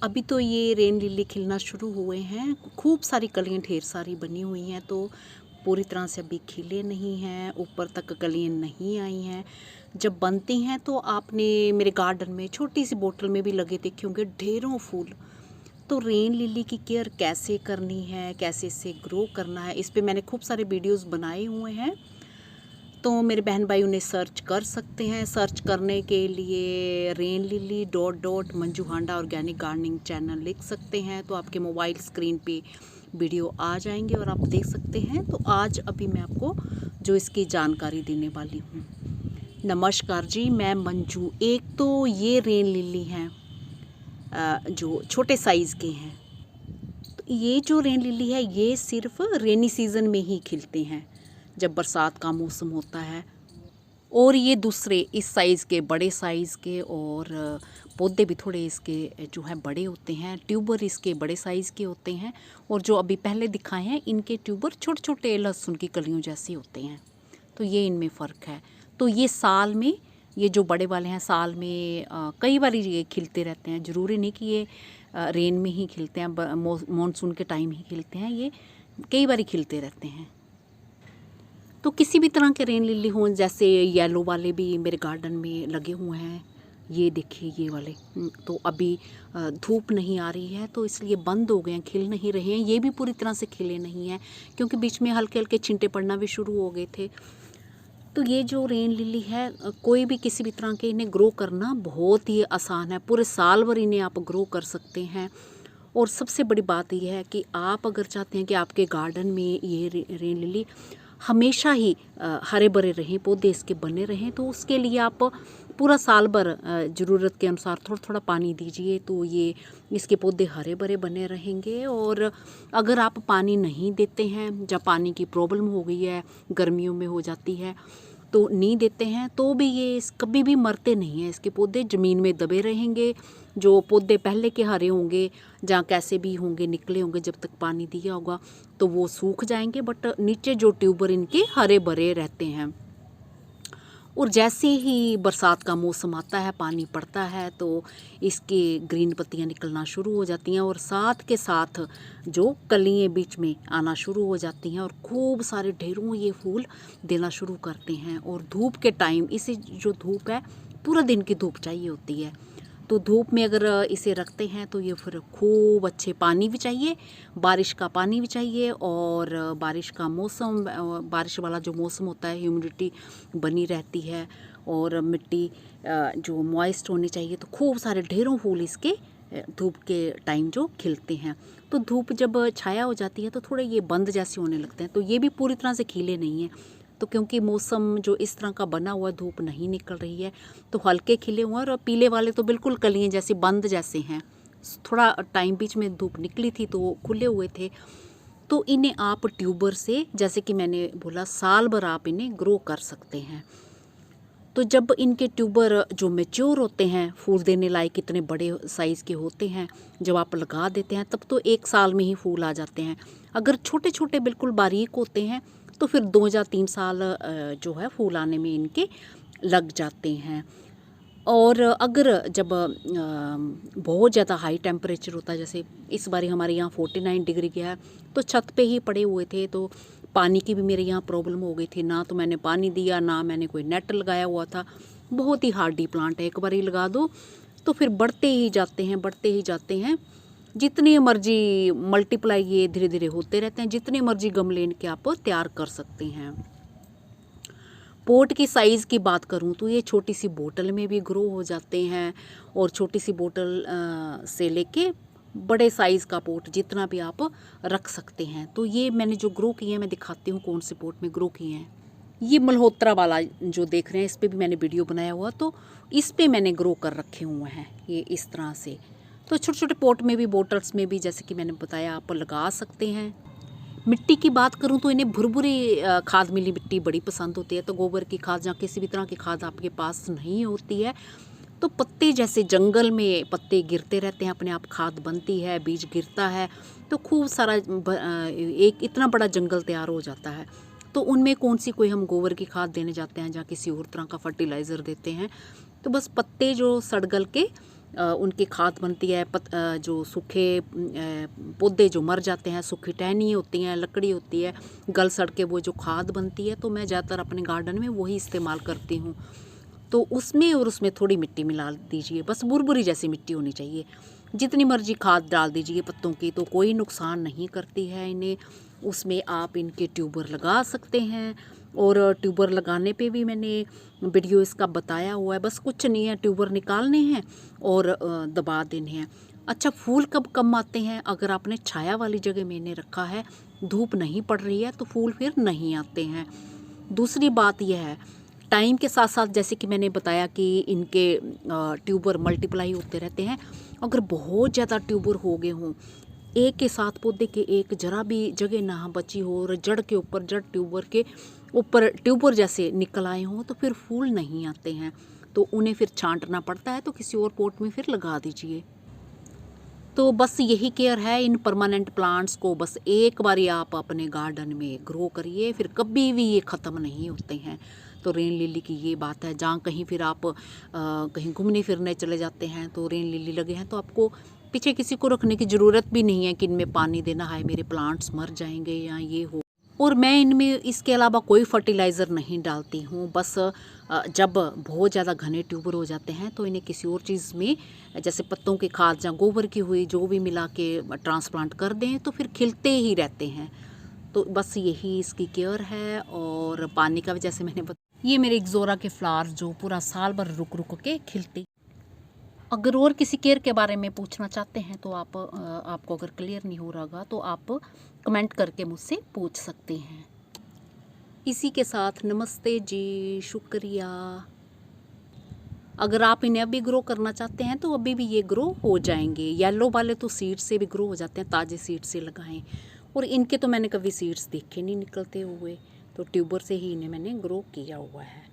अभी तो ये रेन लिली खिलना शुरू हुए हैं। खूब सारी कलियाँ ढेर सारी बनी हुई हैं, तो पूरी तरह से अभी खिले नहीं हैं, ऊपर तक कलियाँ नहीं आई हैं। जब बनती हैं तो आपने मेरे गार्डन में छोटी सी बोतल में भी लगे देखे होंगे ढेरों फूल। तो रेन लिली की केयर कैसे करनी है, कैसे इसे ग्रो करना है, इस पे मैंने खूब सारे वीडियोस बनाए हुए हैं। तो मेरे बहन भाई उन्हें सर्च कर सकते हैं। सर्च करने के लिए rain lily dot dot Manju Handa organic gardening channel लिख सकते हैं, तो आपके मोबाइल स्क्रीन पे वीडियो आ जाएंगे और आप देख सकते हैं। तो आज अभी मैं आपको जो इसकी जानकारी देने वाली हूँ। नमस्कार जी, मैं मंजू। एक तो ये रेन लिली हैं जो छोटे साइज़ के हैं। तो ये जो रेन लिली है ये सिर्फ रेनी सीज़न में ही खिलते हैं, जब बरसात का मौसम होता है। और ये दूसरे इस साइज़ के, बड़े साइज़ के, और पौधे भी थोड़े इसके जो है बड़े होते हैं। ट्यूबर इसके बड़े साइज़ के होते हैं, और जो अभी पहले दिखाए हैं इनके ट्यूबर छोटे छोटे लहसुन की कलियों जैसे होते हैं। तो ये इनमें फ़र्क है। तो ये साल में, ये जो बड़े वाले हैं साल में कई बार ये खिलते रहते हैं। ज़रूरी नहीं कि ये रेन में ही खिलते हैं, मानसून के टाइम ही खिलते हैं। ये कई बार खिलते रहते हैं। तो किसी भी तरह के रेन लिली हों, जैसे येलो वाले भी मेरे गार्डन में लगे हुए हैं। ये देखिए ये वाले। तो अभी धूप नहीं आ रही है तो इसलिए बंद हो गए हैं, खिल नहीं रहे हैं। ये भी पूरी तरह से खिले नहीं हैं, क्योंकि बीच में हल्के हल्के छींटे पड़ना भी शुरू हो गए थे। तो ये जो रेन लिली है, कोई भी किसी भी तरह के इन्हें ग्रो करना बहुत ही आसान है। पूरे साल भर इन्हें आप ग्रो कर सकते हैं। और सबसे बड़ी बात यह है कि आप अगर चाहते हैं कि आपके गार्डन में ये रेन लिली हमेशा ही हरे भरे रहें, पौधे इसके बने रहें, तो उसके लिए आप पूरा साल भर ज़रूरत के अनुसार थोड़ा थोड़ा पानी दीजिए, तो ये इसके पौधे हरे भरे बने रहेंगे। और अगर आप पानी नहीं देते हैं, जब पानी की प्रॉब्लम हो गई है, गर्मियों में हो जाती है, तो नहीं देते हैं, तो भी ये कभी भी मरते नहीं हैं। इसके पौधे ज़मीन में दबे रहेंगे। जो पौधे पहले के हरे होंगे, जहाँ कैसे भी होंगे, निकले होंगे, जब तक पानी दिया होगा तो वो सूख जाएंगे, बट नीचे जो ट्यूबर इनके हरे भरे रहते हैं। और जैसे ही बरसात का मौसम आता है, पानी पड़ता है, तो इसके ग्रीन पत्तियां निकलना शुरू हो जाती हैं, और साथ के साथ जो कलियां बीच में आना शुरू हो जाती हैं, और खूब सारे ढेरों ये फूल देना शुरू करते हैं। और धूप के टाइम इसे जो धूप है, पूरा दिन की धूप चाहिए होती है। तो धूप में अगर इसे रखते हैं तो ये फिर खूब अच्छे, पानी भी चाहिए, बारिश का पानी भी चाहिए, और बारिश का मौसम, बारिश वाला जो मौसम होता है, ह्यूमिडिटी बनी रहती है, और मिट्टी जो मॉइस्ट होनी चाहिए। तो खूब सारे ढेरों फूल इसके धूप के टाइम जो खिलते हैं। तो धूप जब छाया हो जाती है तो थोड़े ये बंद जैसे होने लगते हैं। तो ये भी पूरी तरह से खिले नहीं हैं, तो क्योंकि मौसम जो इस तरह का बना हुआ, धूप नहीं निकल रही है, तो हल्के खिले हुए हैं। और पीले वाले तो बिल्कुल कलियां जैसे बंद जैसे हैं। थोड़ा टाइम बीच में धूप निकली थी तो वो खुले हुए थे। तो इन्हें आप ट्यूबर से, जैसे कि मैंने बोला, साल भर आप इन्हें ग्रो कर सकते हैं। तो जब इनके ट्यूबर जो मैच्योर होते हैं, फूल देने लायक इतने बड़े साइज़ के होते हैं, जब आप लगा देते हैं तब तो 1 साल में ही फूल आ जाते हैं। अगर छोटे छोटे बिल्कुल बारीक होते हैं तो फिर 2 या 3 साल जो है फूल आने में इनके लग जाते हैं। और अगर जब बहुत ज़्यादा हाई टेम्परेचर होता है, जैसे इस बार हमारे यहाँ 49 डिग्री गया है, तो छत पे ही पड़े हुए थे, तो पानी की भी मेरे यहाँ प्रॉब्लम हो गई थी। ना तो मैंने पानी दिया, ना मैंने कोई नेट लगाया हुआ था। बहुत ही हार्डी प्लांट है, एक बार ही लगा दो तो फिर बढ़ते ही जाते हैं, बढ़ते ही जाते हैं। जितनी मर्जी मल्टीप्लाई ये धीरे धीरे होते रहते हैं। जितने मर्जी गमले इनके आप तैयार कर सकते हैं। पोट की साइज़ की बात करूं तो ये छोटी सी बोतल में भी ग्रो हो जाते हैं, और छोटी सी बोतल से लेके बड़े साइज़ का पोट जितना भी आप रख सकते हैं। तो ये मैंने जो ग्रो किए हैं, मैं दिखाती हूँ कौन से पोट में ग्रो किए हैं। ये मल्होत्रा वाला जो देख रहे हैं, इस पर भी मैंने वीडियो बनाया हुआ, तो इस पर मैंने ग्रो कर रखे हुए हैं ये इस तरह से। तो छोटे छोटे पोट में भी, बोटल्स में भी, जैसे कि मैंने बताया, आप लगा सकते हैं। मिट्टी की बात करूं तो इन्हें भुरभुरी खाद मिली मिट्टी बड़ी पसंद होती है। तो गोबर की खाद या किसी भी तरह की खाद आपके पास नहीं होती है, तो पत्ते जैसे जंगल में पत्ते गिरते रहते हैं, अपने आप खाद बनती है, बीज गिरता है, तो खूब सारा एक इतना बड़ा जंगल तैयार हो जाता है। तो उनमें कौन सी कोई हम गोबर की खाद देने जाते हैं या किसी और तरह का फर्टिलाइज़र देते हैं। तो बस पत्ते जो सड़ गल के उनकी खाद बनती है। जो सूखे पौधे जो मर जाते हैं, सूखी टहनी होती हैं, लकड़ी होती है, गल सड़ के वो जो खाद बनती है, तो मैं ज़्यादातर अपने गार्डन में वही इस्तेमाल करती हूँ। तो उसमें थोड़ी मिट्टी मिला दीजिए, बस बुरबुरी जैसी मिट्टी होनी चाहिए। जितनी मर्जी खाद डाल दीजिए पत्तों की, तो कोई नुकसान नहीं करती है इन्हें। उसमें आप इनके ट्यूबर लगा सकते हैं, और ट्यूबर लगाने पे भी मैंने वीडियो इसका बताया हुआ है। बस कुछ नहीं है, ट्यूबर निकालने हैं और दबा देने हैं। अच्छा, फूल कब कम आते हैं? अगर आपने छाया वाली जगह में इन्हें रखा है, धूप नहीं पड़ रही है, तो फूल फिर नहीं आते हैं। दूसरी बात यह है, टाइम के साथ साथ जैसे कि मैंने बताया कि इनके ट्यूबर मल्टीप्लाई होते रहते हैं। अगर बहुत ज़्यादा ट्यूबर हो गए हों, एक के साथ पौधे के एक जरा भी जगह ना बची हो, और जड़ के ऊपर जड़ ट्यूबर के ऊपर ट्यूबर जैसे निकल आए हों, तो फिर फूल नहीं आते हैं। तो उन्हें फिर छांटना पड़ता है, तो किसी और पॉट में फिर लगा दीजिए। तो बस यही केयर है इन परमानेंट प्लांट्स को। बस एक बारी आप अपने गार्डन में ग्रो करिए, फिर कभी भी ये ख़त्म नहीं होते हैं। तो रेन लिली की ये बात है। जहाँ कहीं फिर आप कहीं घूमने फिरने चले जाते हैं, तो रेन लिली लगे हैं, तो आपको पीछे किसी को रखने की ज़रूरत भी नहीं है कि इनमें पानी देना है, मेरे प्लांट्स मर जाएंगे या ये हो। और मैं इनमें इसके अलावा कोई फर्टिलाइज़र नहीं डालती हूँ। बस जब बहुत ज़्यादा घने ट्यूबर हो जाते हैं, तो इन्हें किसी और चीज़ में, जैसे पत्तों की खाद या गोबर की हुई, जो भी मिला के ट्रांसप्लांट कर दें, तो फिर खिलते ही रहते हैं। तो बस यही इसकी केयर है। और पानी का भी जैसे मैंने बताया, ये मेरे इक्ज़ोरा के फ्लावर्स जो पूरा साल भर रुक रुक के खिलते। अगर और किसी केयर के बारे में पूछना चाहते हैं, तो आपको अगर क्लियर नहीं हो रहा होगा, तो आप कमेंट करके मुझसे पूछ सकते हैं। इसी के साथ नमस्ते जी, शुक्रिया। अगर आप इन्हें अभी ग्रो करना चाहते हैं, तो अभी भी ये ग्रो हो जाएंगे। येलो वाले तो सीड से भी ग्रो हो जाते हैं, ताज़े सीड से लगाएं। और इनके तो मैंने कभी सीड्स देखे नहीं निकलते हुए, तो ट्यूबर से ही इन्हें मैंने ग्रो किया हुआ है।